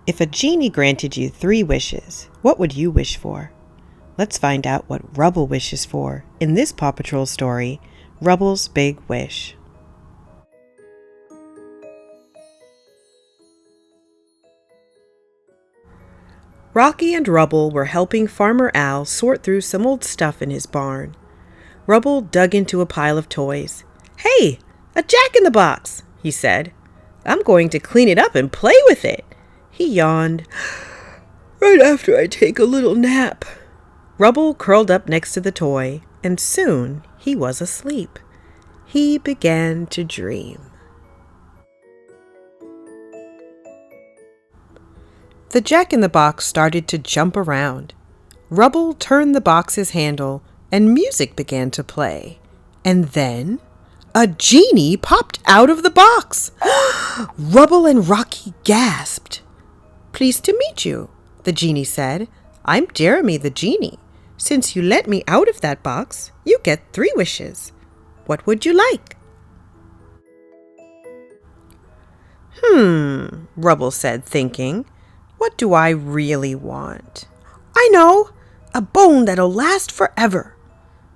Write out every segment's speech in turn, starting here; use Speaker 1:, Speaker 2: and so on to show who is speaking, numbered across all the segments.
Speaker 1: If a genie granted you 3 wishes, what would you wish for? Let's find out what Rubble wishes for in this Paw Patrol story, Rubble's Big Wish. Rocky and Rubble were helping Farmer Al sort through some old stuff in his barn. Rubble dug into a pile of toys. "Hey, a jack-in-the-box," he said. "I'm going to clean it up and play with it." He yawned. "Right after I take a little nap." Rubble curled up next to the toy, and soon he was asleep. He began to dream. The jack-in-the-box started to jump around. Rubble turned the box's handle, and music began to play. And then a genie popped out of the box. Rubble and Rocky gasped. "Pleased to meet you," the genie said. "I'm Jeremy the genie. Since you let me out of that box, you get 3 wishes. What would you like?" Rubble said, thinking. "What do I really want? I know! A bone that'll last forever."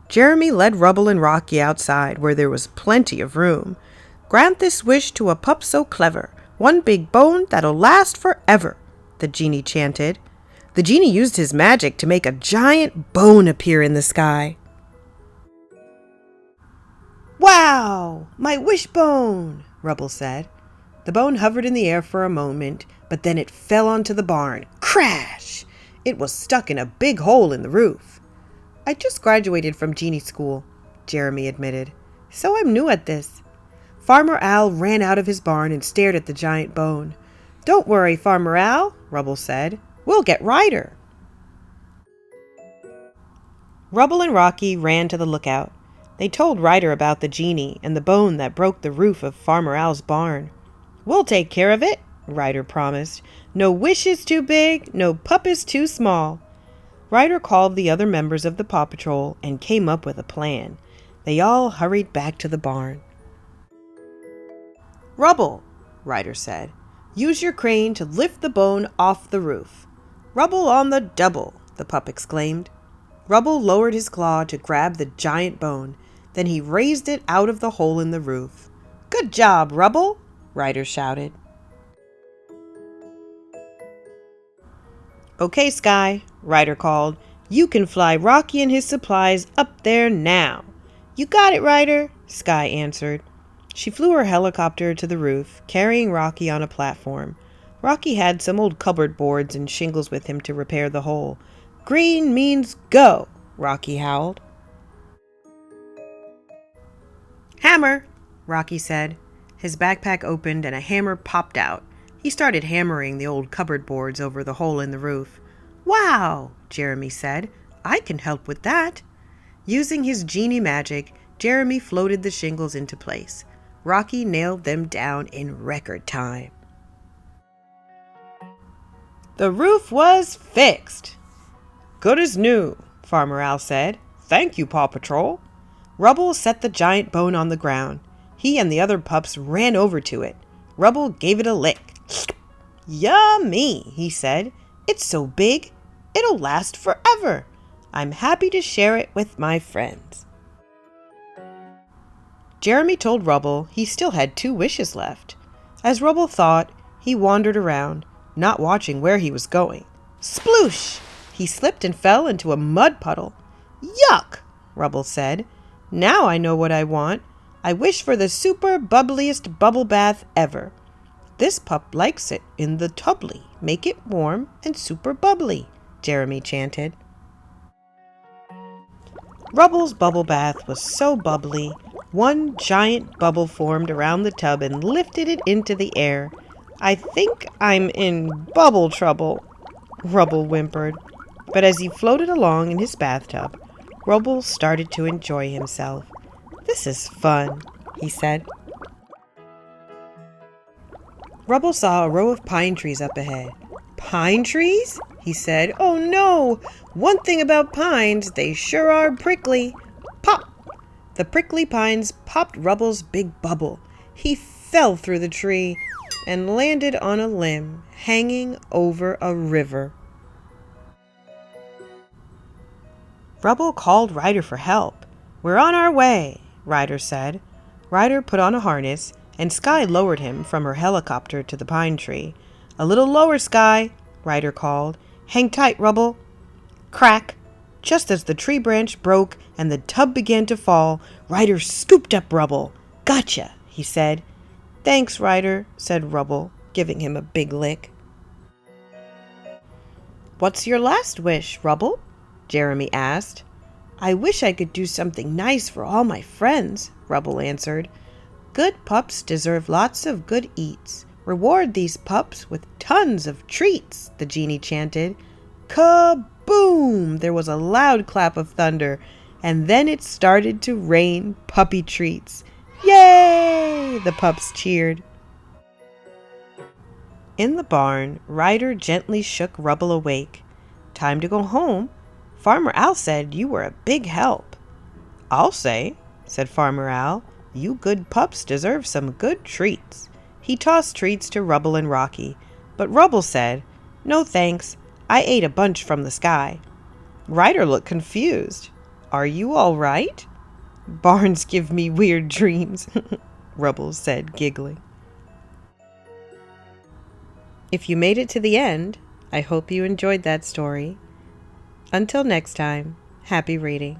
Speaker 1: Jeremy led Rubble and Rocky outside where there was plenty of room. "Grant this wish to a pup so clever, 1 big bone that'll last forever," the genie chanted. The genie used his magic to make a giant bone appear in the sky. "Wow! My wishbone!" Rubble said. The bone hovered in the air for a moment, but then it fell onto the barn. Crash! It was stuck in a big hole in the roof. "I just graduated from genie school," Jeremy admitted, "so I'm new at this." Farmer Al ran out of his barn and stared at the giant bone. "Don't worry, Farmer Al," Rubble said. "We'll get Ryder." Rubble and Rocky ran to the lookout. They told Ryder about the genie and the bone that broke the roof of Farmer Al's barn. "We'll take care of it," Ryder promised. "No wish is too big, no pup is too small." Ryder called the other members of the Paw Patrol and came up with a plan. They all hurried back to the barn. "Rubble," Ryder said, "use your crane to lift the bone off the roof." "Rubble on the double," the pup exclaimed. Rubble lowered his claw to grab the giant bone. Then he raised it out of the hole in the roof. "Good job, Rubble," Ryder shouted. "Okay, Sky," Ryder called. "You can fly Rocky and his supplies up there now." "You got it, Ryder," Sky answered. She flew her helicopter to the roof, carrying Rocky on a platform. Rocky had some old cupboard boards and shingles with him to repair the hole. "Green means go," Rocky howled. "Hammer," Rocky said. His backpack opened and a hammer popped out. He started hammering the old cupboard boards over the hole in the roof. "Wow," Jeremy said. "I can help with that." Using his genie magic, Jeremy floated the shingles into place. Rocky nailed them down in record time. The roof was fixed. "Good as new," Farmer Al said. "Thank you, Paw Patrol." Rubble set the giant bone on the ground. He and the other pups ran over to it. Rubble gave it a lick. "Yummy," he said. "It's so big, it'll last forever. I'm happy to share it with my friends." Jeremy told Rubble he still had 2 wishes left. As Rubble thought, he wandered around, not watching where he was going. Sploosh! He slipped and fell into a mud puddle. "Yuck!" Rubble said. "Now I know what I want. I wish for the super bubbliest bubble bath ever. This pup likes it in the tubbly. Make it warm and super bubbly," Jeremy chanted. Rubble's bubble bath was so bubbly, 1 giant bubble formed around the tub and lifted it into the air. "I think I'm in bubble trouble," Rubble whimpered. But as he floated along in his bathtub, Rubble started to enjoy himself. "This is fun," he said. Rubble saw a row of pine trees up ahead. "Pine trees?" he said. "Oh no! One thing about pines, they sure are prickly." Pop! The prickly pines popped Rubble's big bubble. He fell through the tree and landed on a limb, hanging over a river. Rubble called Ryder for help. "We're on our way," Ryder said. Ryder put on a harness, and Sky lowered him from her helicopter to the pine tree. "A little lower, Sky," Ryder called. "Hang tight, Rubble." Crack! Just as the tree branch broke and the tub began to fall, Ryder scooped up Rubble. "Gotcha," he said. "Thanks, Ryder," said Rubble, giving him a big lick. "What's your last wish, Rubble?" Jeremy asked. "I wish I could do something nice for all my friends," Rubble answered. "Good pups deserve lots of good eats. Reward these pups with tons of treats," the genie chanted. Kaboom! There was a loud clap of thunder, and then it started to rain puppy treats. "Yay!" the pups cheered. In the barn, Ryder gently shook Rubble awake. "Time to go home. Farmer Owl said you were a big help." "I'll say," said Farmer Owl, "you good pups deserve some good treats." He tossed treats to Rubble and Rocky, but Rubble said, "No thanks, I ate a bunch from the sky." Ryder looked confused. "Are you all right?" "Barns give me weird dreams," Rubble said, giggling. If you made it to the end, I hope you enjoyed that story. Until next time, happy reading.